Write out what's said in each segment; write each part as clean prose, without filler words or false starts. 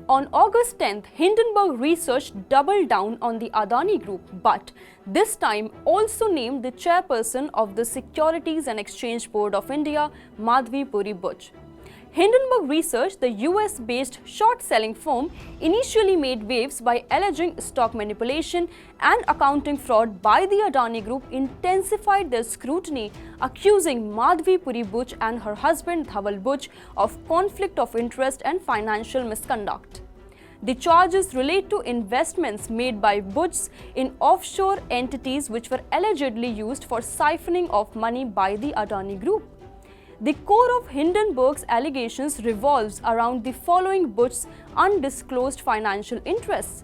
On August 10th, Hindenburg Research doubled down on the Adani Group, but this time also named the chairperson of the Securities and Exchange Board of India, Madhabi Puri Buch. Hindenburg Research, the US-based short-selling firm, initially made waves by alleging stock manipulation and accounting fraud by the Adani Group, intensified their scrutiny, accusing Madhabi Puri Buch and her husband Dhaval Buch of conflict of interest and financial misconduct. The charges relate to investments made by Buchs in offshore entities which were allegedly used for siphoning of money by the Adani Group. The core of Hindenburg's allegations revolves around the following Buch's undisclosed financial interests.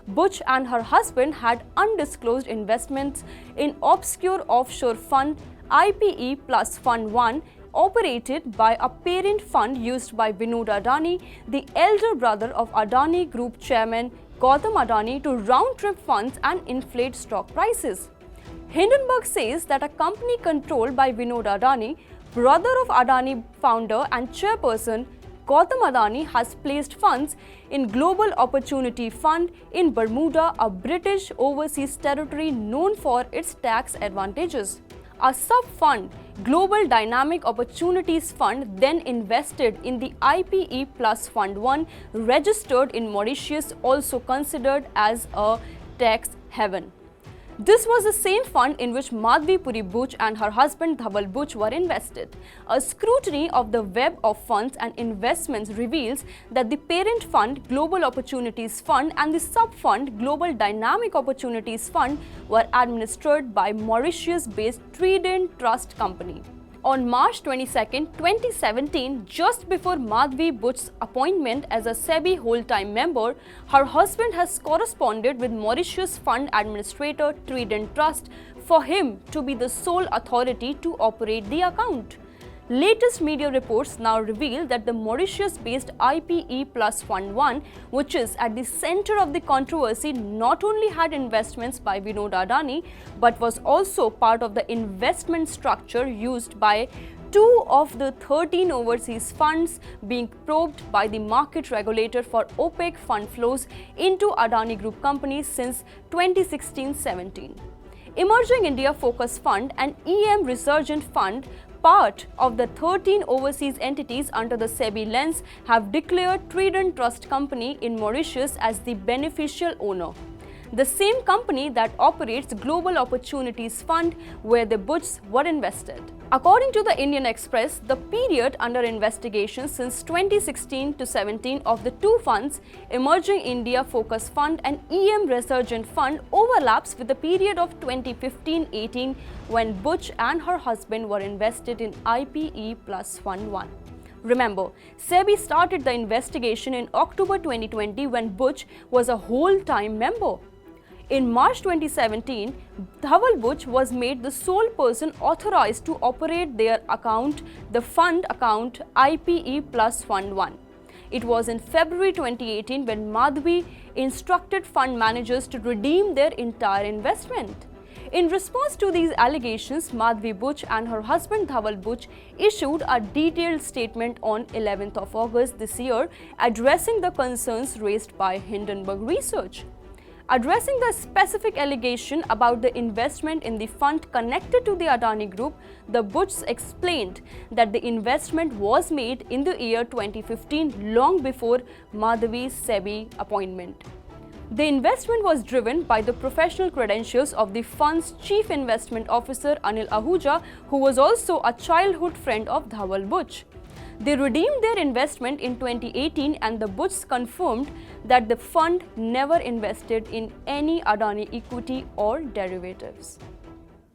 Buch and her husband had undisclosed investments in obscure offshore fund IPE Plus Fund 1, operated by a parent fund used by Vinod Adani, the elder brother of Adani Group chairman Gautam Adani, to round-trip funds and inflate stock prices. Hindenburg says that a company controlled by Vinod Adani, brother of Adani founder and chairperson Gautam Adani, has placed funds in Global Opportunity Fund in Bermuda, a British overseas territory known for its tax advantages. A sub-fund, Global Dynamic Opportunities Fund, then invested in the IPE Plus Fund 1, registered in Mauritius, also considered as a tax haven. This was the same fund in which Madhabi Puri Buch and her husband Dhaval Buch were invested. A scrutiny of the web of funds and investments reveals that the parent fund, Global Opportunities Fund, and the sub-fund, Global Dynamic Opportunities Fund, were administered by Mauritius-based Trident Trust Company. On March 22, 2017, just before Madhabi Buch's appointment as a SEBI whole-time member, her husband has corresponded with Mauritius fund administrator Trident Trust for him to be the sole authority to operate the account. Latest media reports now reveal that the Mauritius-based IPE Plus Fund 1, which is at the center of the controversy, not only had investments by Vinod Adani, but was also part of the investment structure used by 2 of the 13 overseas funds being probed by the market regulator for opaque fund flows into Adani Group companies since 2016-17. Emerging India Focus Fund and EM Resurgent Fund, part of the 13 overseas entities under the SEBI lens, have declared Trident Trust Company in Mauritius as the beneficial owner, the same company that operates Global Opportunities Fund where the Buchs were invested. According to the Indian Express, the period under investigation since 2016-17 of the 2 funds, Emerging India Focus Fund and EM Resurgent Fund, overlaps with the period of 2015-18 when Buch and her husband were invested in IPE Plus Fund 1. Remember, SEBI started the investigation in October 2020 when Buch was a whole-time member. In March 2017, Dhaval Buch was made the sole person authorized to operate their account, the fund account IPE Plus Fund 1. It was in February 2018 when Madhabi instructed fund managers to redeem their entire investment. In response to these allegations, Madhabi Buch and her husband Dhaval Buch issued a detailed statement on 11th of August this year, addressing the concerns raised by Hindenburg Research. Addressing the specific allegation about the investment in the fund connected to the Adani Group, the Buchs explained that the investment was made in the year 2015, long before Madhabi's SEBI appointment. The investment was driven by the professional credentials of the fund's chief investment officer Anil Ahuja, who was also a childhood friend of Dhaval Buch. They redeemed their investment in 2018 and the Buchs confirmed that the fund never invested in any Adani equity or derivatives.